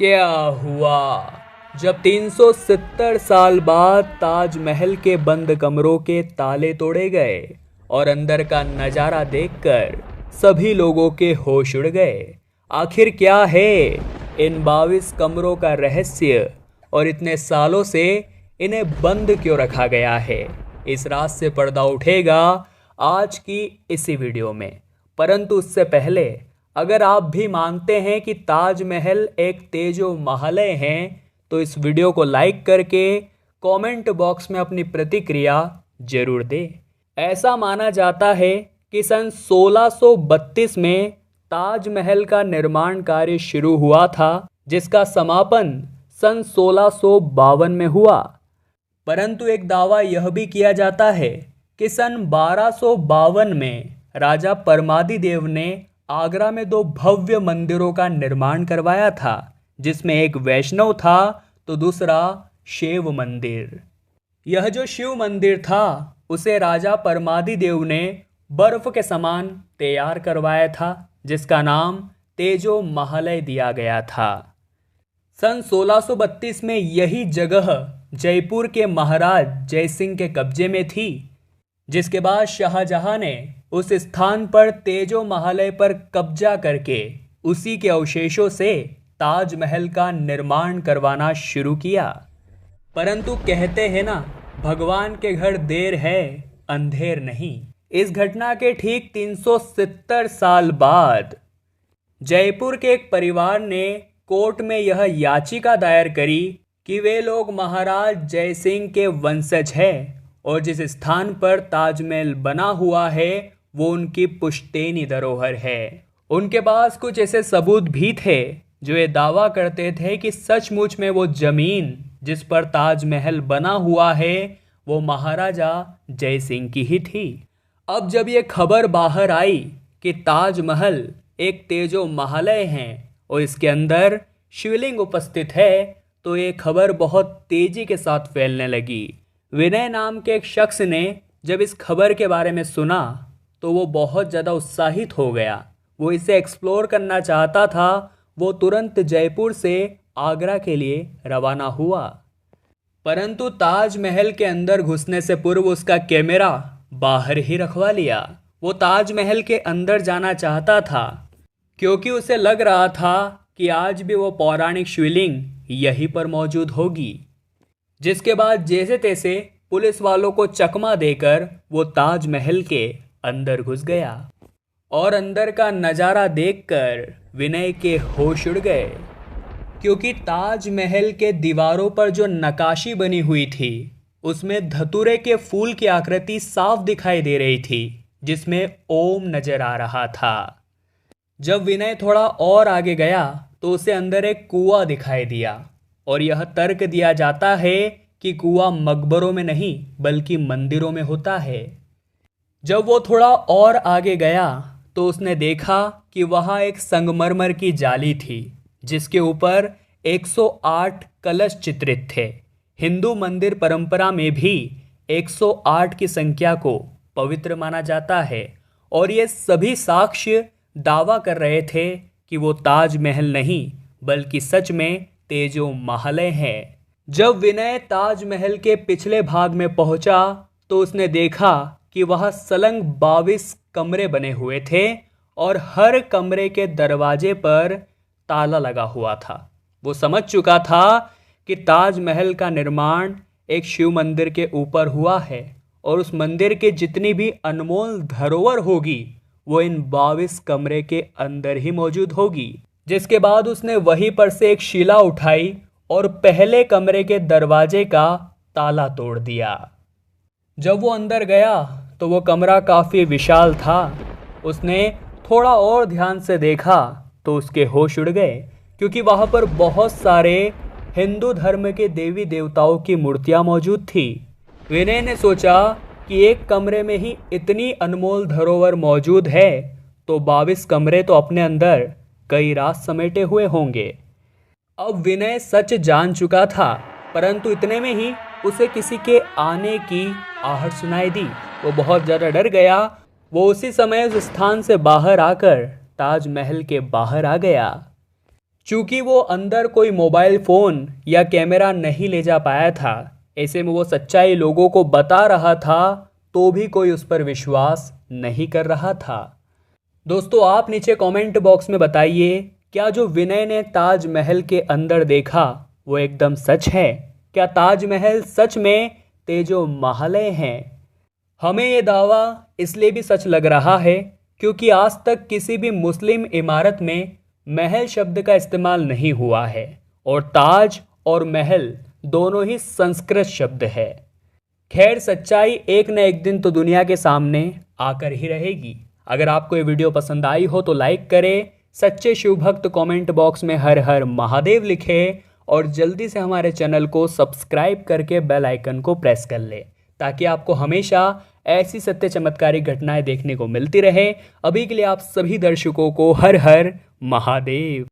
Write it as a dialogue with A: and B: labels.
A: क्या हुआ जब 370 साल बाद ताजमहल के बंद कमरों के ताले तोड़े गए और अंदर का नज़ारा देखकर सभी लोगों के होश उड़ गए। आखिर क्या है इन 22 कमरों का रहस्य और इतने सालों से इन्हें बंद क्यों रखा गया है? इस राज से पर्दा उठेगा आज की इसी वीडियो में। परंतु उससे पहले अगर आप भी मानते हैं कि ताजमहल एक तेजो महलय है तो इस वीडियो को लाइक करके कमेंट बॉक्स में अपनी प्रतिक्रिया जरूर दें। ऐसा माना जाता है कि सन 1632 में ताजमहल का निर्माण कार्य शुरू हुआ था, जिसका समापन सन 1652 में हुआ। परंतु एक दावा यह भी किया जाता है कि सन 1252 में राजा परमादिदेव ने आगरा में 2 भव्य मंदिरों का निर्माण करवाया था, जिसमें एक वैष्णव था तो दूसरा शिव मंदिर। यह जो शिव मंदिर था उसे राजा परमादिदेव ने बर्फ के समान तैयार करवाया था, जिसका नाम तेजो महलय दिया गया था। सन 1632 में यही जगह जयपुर के महाराज जयसिंह के कब्जे में थी, जिसके बाद शाहजहां ने उस स्थान पर तेजो महलय पर कब्जा करके उसी के अवशेषों से ताजमहल का निर्माण करवाना शुरू किया। परंतु कहते हैं ना, भगवान के घर देर है अंधेर नहीं। इस घटना के ठीक 370 साल बाद जयपुर के एक परिवार ने कोर्ट में यह याचिका दायर करी कि वे लोग महाराज जयसिंह के वंशज हैं और जिस स्थान पर ताजमहल बना हुआ है वो उनकी पुश्तैनी धरोहर है। उनके पास कुछ ऐसे सबूत भी थे जो ये दावा करते थे कि सचमुच में वो जमीन जिस पर ताजमहल बना हुआ है वो महाराजा जयसिंह की ही थी। अब जब ये खबर बाहर आई कि ताजमहल एक तेजो महलय है और इसके अंदर शिवलिंग उपस्थित है, तो ये खबर बहुत तेजी के साथ फैलने लगी। विनय नाम के एक शख्स ने जब इस खबर के बारे में सुना तो वो बहुत ज़्यादा उत्साहित हो गया। वो इसे एक्सप्लोर करना चाहता था। वो तुरंत जयपुर से आगरा के लिए रवाना हुआ। परंतु ताजमहल के अंदर घुसने से पूर्व उसका कैमरा बाहर ही रखवा लिया। वो ताजमहल के अंदर जाना चाहता था क्योंकि उसे लग रहा था कि आज भी वो पौराणिक शिवलिंग यहीं पर मौजूद होगी। जिसके बाद जैसे तैसे पुलिस वालों को चकमा देकर वो ताजमहल के अंदर घुस गया और अंदर का नज़ारा देखकर विनय के होश उड़ गए, क्योंकि ताजमहल के दीवारों पर जो नक्काशी बनी हुई थी उसमें धतूरे के फूल की आकृति साफ दिखाई दे रही थी, जिसमें ओम नजर आ रहा था। जब विनय थोड़ा और आगे गया तो उसे अंदर एक कुआं दिखाई दिया और यह तर्क दिया जाता है कि कुआं मकबरों में नहीं बल्कि मंदिरों में होता है। जब वो थोड़ा और आगे गया तो उसने देखा कि वहाँ एक संगमरमर की जाली थी जिसके ऊपर 108 कलश चित्रित थे। हिंदू मंदिर परंपरा में भी 108 की संख्या को पवित्र माना जाता है और ये सभी साक्ष्य दावा कर रहे थे कि वो ताजमहल नहीं बल्कि सच में तेजो महलय है। जब विनय ताजमहल के पिछले भाग में पहुंचा तो उसने देखा कि वहाँ सलंग 22 कमरे बने हुए थे और हर कमरे के दरवाजे पर ताला लगा हुआ था। वो समझ चुका था कि ताजमहल का निर्माण एक शिव मंदिर के ऊपर हुआ है और उस मंदिर के जितनी भी अनमोल धरोहर होगी वो इन 22 कमरे के अंदर ही मौजूद होगी। जिसके बाद उसने वहीं पर से एक शिला उठाई और पहले कमरे के दरवाजे का ताला तोड़ दिया। जब वो अंदर गया तो वो कमरा काफ़ी विशाल था। उसने थोड़ा और ध्यान से देखा तो उसके होश उड़ गए, क्योंकि वहाँ पर बहुत सारे हिंदू धर्म के देवी देवताओं की मूर्तियाँ मौजूद थी। विनय ने सोचा कि एक कमरे में ही इतनी अनमोल धरोहर मौजूद है तो 22 कमरे तो अपने अंदर कई राज समेटे हुए होंगे। अब विनय सच जान चुका था, परंतु इतने में ही उसे किसी के आने की आहट सुनाई दी। वो बहुत ज़्यादा डर गया। वो उसी समय उस स्थान से बाहर आकर ताजमहल के बाहर आ गया। चूंकि वो अंदर कोई मोबाइल फ़ोन या कैमरा नहीं ले जा पाया था, ऐसे में वो सच्चाई लोगों को बता रहा था तो भी कोई उस पर विश्वास नहीं कर रहा था। दोस्तों, आप नीचे कमेंट बॉक्स में बताइए, क्या जो विनय ने ताजमहल के अंदर देखा वो एकदम सच है? क्या ताजमहल सच में तेजो महालय हैं? हमें ये दावा इसलिए भी सच लग रहा है क्योंकि आज तक किसी भी मुस्लिम इमारत में महल शब्द का इस्तेमाल नहीं हुआ है और ताज और महल दोनों ही संस्कृत शब्द है। खैर, सच्चाई एक न एक दिन तो दुनिया के सामने आकर ही रहेगी। अगर आपको ये वीडियो पसंद आई हो तो लाइक करें, सच्चे शिव भक्त कमेंट बॉक्स में हर हर महादेव लिखें और जल्दी से हमारे चैनल को सब्सक्राइब करके बेल आइकन को प्रेस कर लें ताकि आपको हमेशा ऐसी सत्य चमत्कारी घटनाएं देखने को मिलती रहे। अभी के लिए आप सभी दर्शकों को हर हर महादेव।